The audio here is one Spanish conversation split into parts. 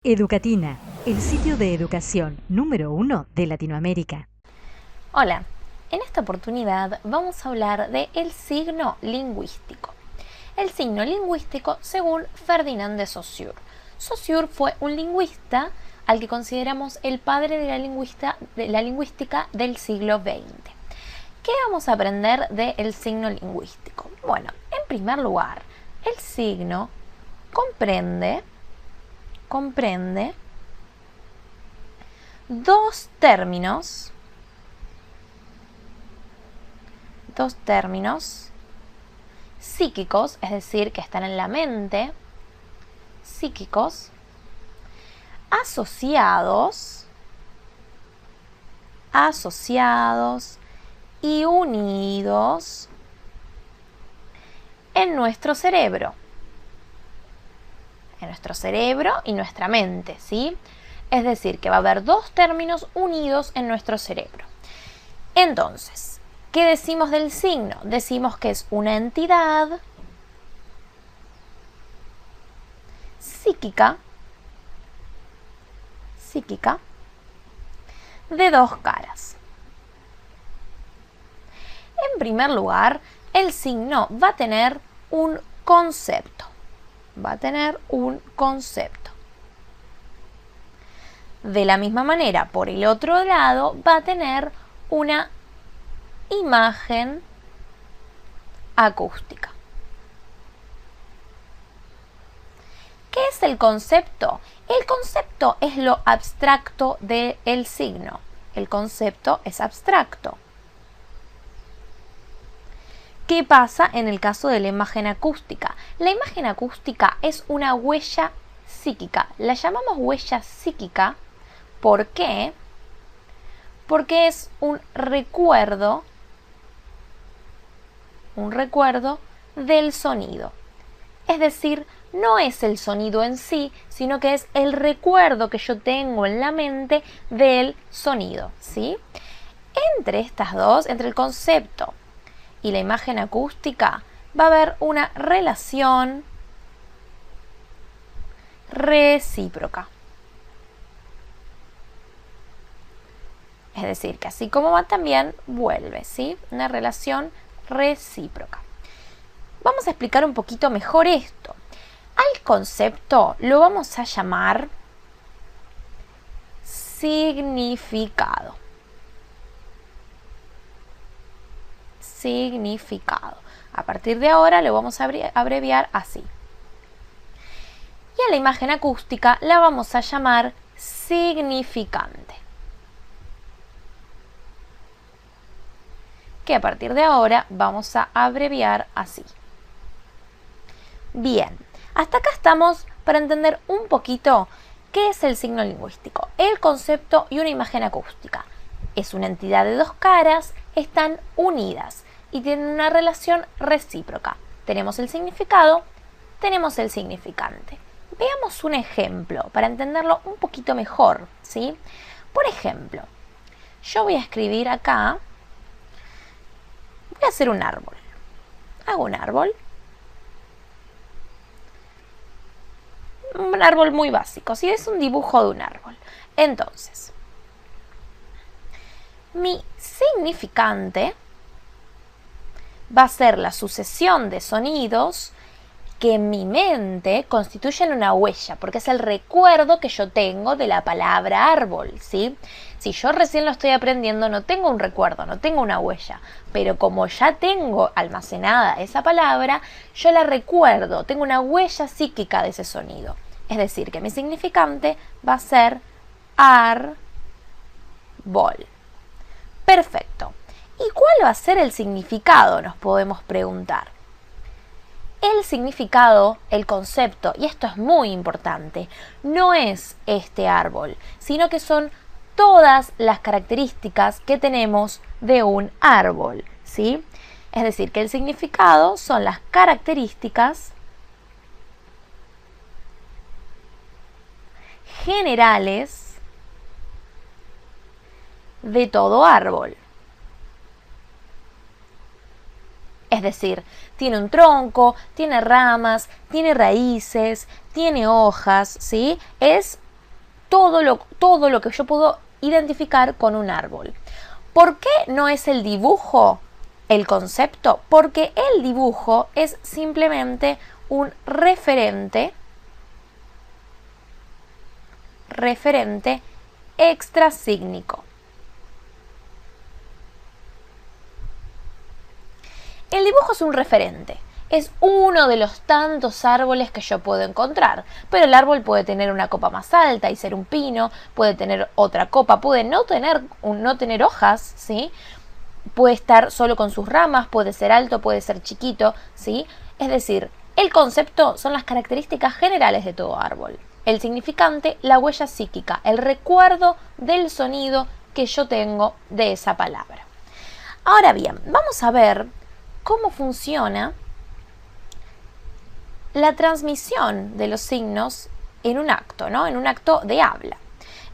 Educatina, el sitio de educación número 1 de Latinoamérica. Hola, en esta oportunidad vamos a hablar del signo lingüístico. El signo lingüístico según Ferdinand de Saussure. Saussure fue un lingüista al que consideramos el padre de la lingüística del siglo XX. ¿Qué vamos a aprender del signo lingüístico? Bueno, en primer lugar, el signo comprende dos términos psíquicos, es decir, que están en la mente, psíquicos, asociados y unidos en nuestro cerebro y nuestra mente, ¿sí? Es decir, que va a haber dos términos unidos en nuestro cerebro. Entonces, ¿qué decimos del signo? Decimos que es una entidad psíquica de dos caras. En primer lugar, el signo va a tener un concepto. De la misma manera, por el otro lado, va a tener una imagen acústica. ¿Qué es el concepto? El concepto es lo abstracto del signo. El concepto es abstracto. ¿Qué pasa en el caso de la imagen acústica? La imagen acústica es una huella psíquica. La llamamos huella psíquica. ¿Por qué? Porque es un recuerdo del sonido. Es decir, no es el sonido en sí, sino que es el recuerdo que yo tengo en la mente del sonido, ¿sí? Entre el concepto y la imagen acústica, va a haber una relación recíproca. Es decir, que así como va también vuelve, ¿sí? Una relación recíproca. Vamos a explicar un poquito mejor esto. Al concepto lo vamos a llamar significado. A partir de ahora lo vamos a abreviar así. Y a la imagen acústica la vamos a llamar significante. Que a partir de ahora vamos a abreviar así. Bien, hasta acá estamos para entender un poquito qué es el signo lingüístico, el concepto y una imagen acústica. Es una entidad de dos caras, están unidas y tienen una relación recíproca. Tenemos el significado, tenemos el significante. Veamos un ejemplo para entenderlo un poquito mejor, ¿sí? Por ejemplo, yo voy a escribir acá, voy a hacer un árbol. Hago un árbol muy básico, ¿sí? Es un dibujo de un árbol. Entonces, mi significante va a ser la sucesión de sonidos que en mi mente constituyen una huella, porque es el recuerdo que yo tengo de la palabra árbol, ¿sí? Si yo recién lo estoy aprendiendo, no tengo un recuerdo, no tengo una huella, pero como ya tengo almacenada esa palabra, yo la recuerdo, tengo una huella psíquica de ese sonido. Es decir, que mi significante va a ser árbol. Perfecto. ¿Y cuál va a ser el significado? Nos podemos preguntar. El significado, el concepto, y esto es muy importante, no es este árbol, sino que son todas las características que tenemos de un árbol, ¿sí? Es decir, que el significado son las características generales de todo árbol. Es decir, tiene un tronco, tiene ramas, tiene raíces, tiene hojas, ¿sí? Es todo lo que yo puedo identificar con un árbol. ¿Por qué no es el dibujo el concepto? Porque el dibujo es simplemente un referente extrasígnico. El dibujo es un referente. Es uno de los tantos árboles que yo puedo encontrar, pero el árbol puede tener una copa más alta y ser un pino, puede tener otra copa, puede no tener hojas, ¿sí? Puede estar solo con sus ramas, puede ser alto, puede ser chiquito, ¿sí? Es decir, el concepto son las características generales de todo árbol. El significante, la huella psíquica, el recuerdo del sonido que yo tengo de esa palabra. Ahora bien, vamos a ver cómo funciona la transmisión de los signos en un acto, ¿no? En un acto de habla.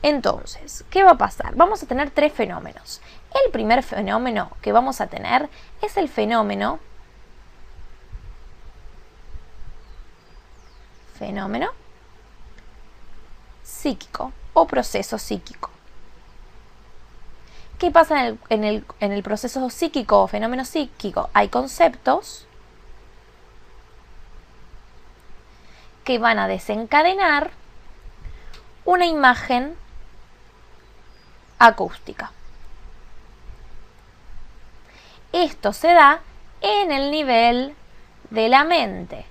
Entonces, ¿qué va a pasar? Vamos a tener tres fenómenos. El primer fenómeno que vamos a tener es el fenómeno psíquico o proceso psíquico. ¿Qué pasa en el proceso psíquico o fenómeno psíquico? Hay conceptos que van a desencadenar una imagen acústica. Esto se da en el nivel de la mente.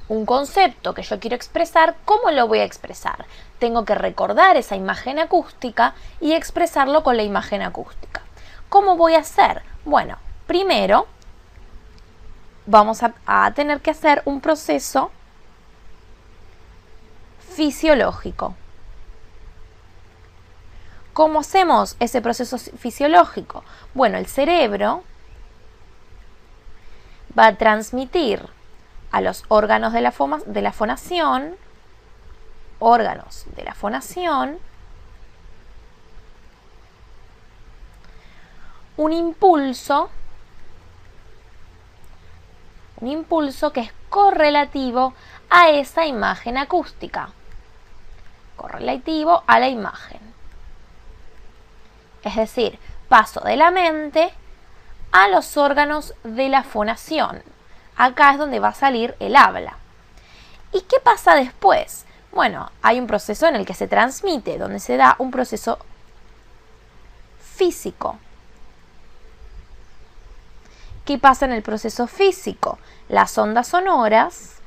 Un concepto que yo quiero expresar, ¿cómo lo voy a expresar? Tengo que recordar esa imagen acústica y expresarlo con la imagen acústica. ¿Cómo voy a hacer? Bueno, primero vamos a tener que hacer un proceso fisiológico. ¿Cómo hacemos ese proceso fisiológico? Bueno, el cerebro va a transmitir a los órganos de la fonación, un impulso que es correlativo a esa imagen acústica, correlativo a la imagen. Es decir, paso de la mente a los órganos de la fonación. Acá es donde va a salir el habla. ¿Y qué pasa después? Bueno, hay un proceso en el que se transmite, donde se da un proceso físico. ¿Qué pasa en el proceso físico? Las ondas sonoras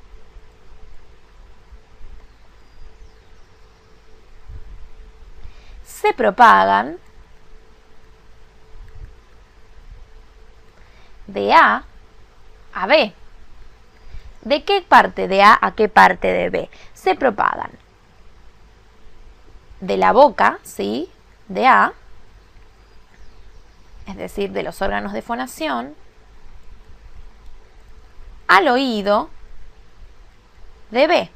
se propagan de A a B. ¿De qué parte de A a qué parte de B? Se propagan de la boca, ¿sí? De A, es decir, de los órganos de fonación, al oído de B.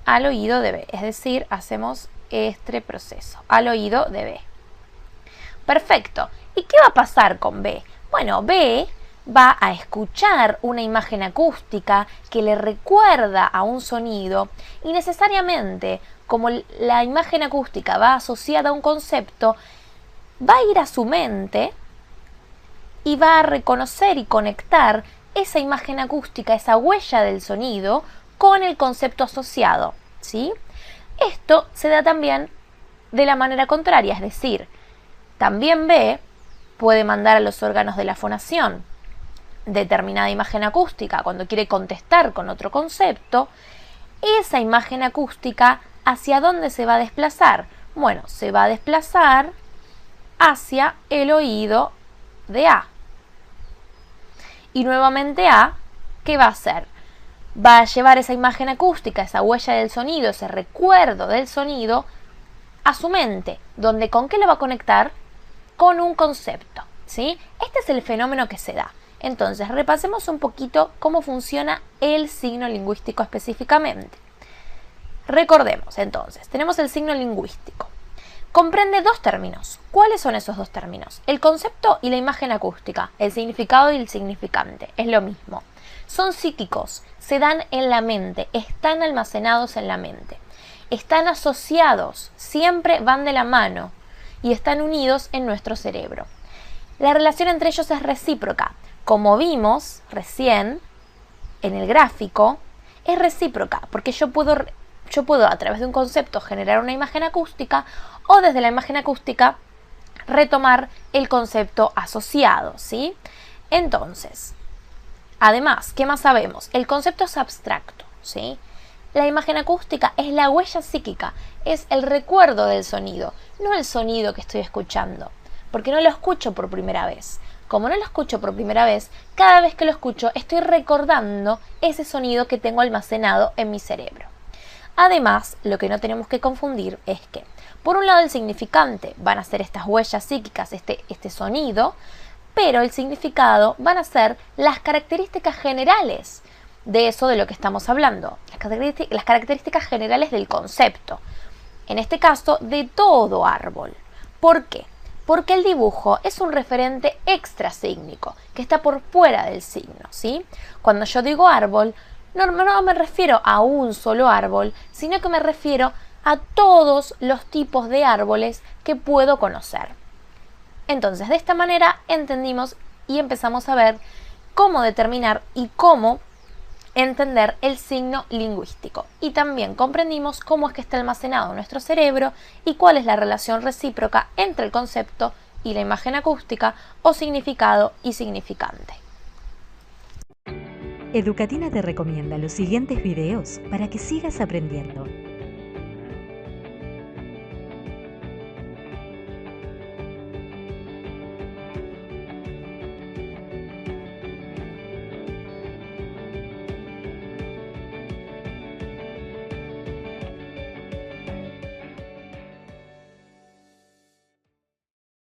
Al oído de B, es decir, hacemos este proceso, al oído de B. Perfecto. ¿Y qué va a pasar con B? Bueno, B va a escuchar una imagen acústica que le recuerda a un sonido y necesariamente, como la imagen acústica va asociada a un concepto, va a ir a su mente y va a reconocer y conectar esa imagen acústica, esa huella del sonido, con el concepto asociado, ¿sí? Esto se da también de la manera contraria, es decir, también B puede mandar a los órganos de la fonación determinada imagen acústica cuando quiere contestar con otro concepto. Esa imagen acústica, ¿hacia dónde se va a desplazar? Bueno, se va a desplazar hacia el oído de A. Y nuevamente A, ¿qué va a hacer? Va a llevar esa imagen acústica, esa huella del sonido, ese recuerdo del sonido, a su mente, donde ¿con qué lo va a conectar? Con un concepto, ¿sí? Este es el fenómeno que se da. Entonces, repasemos un poquito cómo funciona el signo lingüístico específicamente. Recordemos, entonces, tenemos el signo lingüístico. Comprende dos términos. ¿Cuáles son esos dos términos? El concepto y la imagen acústica, el significado y el significante, es lo mismo. Son psíquicos, se dan en la mente, están almacenados en la mente. Están asociados, siempre van de la mano y están unidos en nuestro cerebro. La relación entre ellos es recíproca. Como vimos recién en el gráfico, es recíproca, porque yo puedo a través de un concepto generar una imagen acústica o desde la imagen acústica retomar el concepto asociado, ¿sí? Entonces, además, ¿qué más sabemos? El concepto es abstracto, ¿sí? La imagen acústica es la huella psíquica, es el recuerdo del sonido, no el sonido que estoy escuchando, porque no lo escucho por primera vez. Como no lo escucho por primera vez, cada vez que lo escucho estoy recordando ese sonido que tengo almacenado en mi cerebro. Además, lo que no tenemos que confundir es que, por un lado, el significante van a ser estas huellas psíquicas, este sonido, pero el significado van a ser las características generales de eso de lo que estamos hablando, las características generales del concepto, en este caso de todo árbol. ¿Por qué? Porque el dibujo es un referente extrasígnico, que está por fuera del signo, ¿sí? Cuando yo digo árbol, no me refiero a un solo árbol, sino que me refiero a todos los tipos de árboles que puedo conocer. Entonces, de esta manera entendimos y empezamos a ver cómo determinar y cómo entender el signo lingüístico. Y también comprendimos cómo es que está almacenado en nuestro cerebro y cuál es la relación recíproca entre el concepto y la imagen acústica o significado y significante. Educatina te recomienda los siguientes videos para que sigas aprendiendo.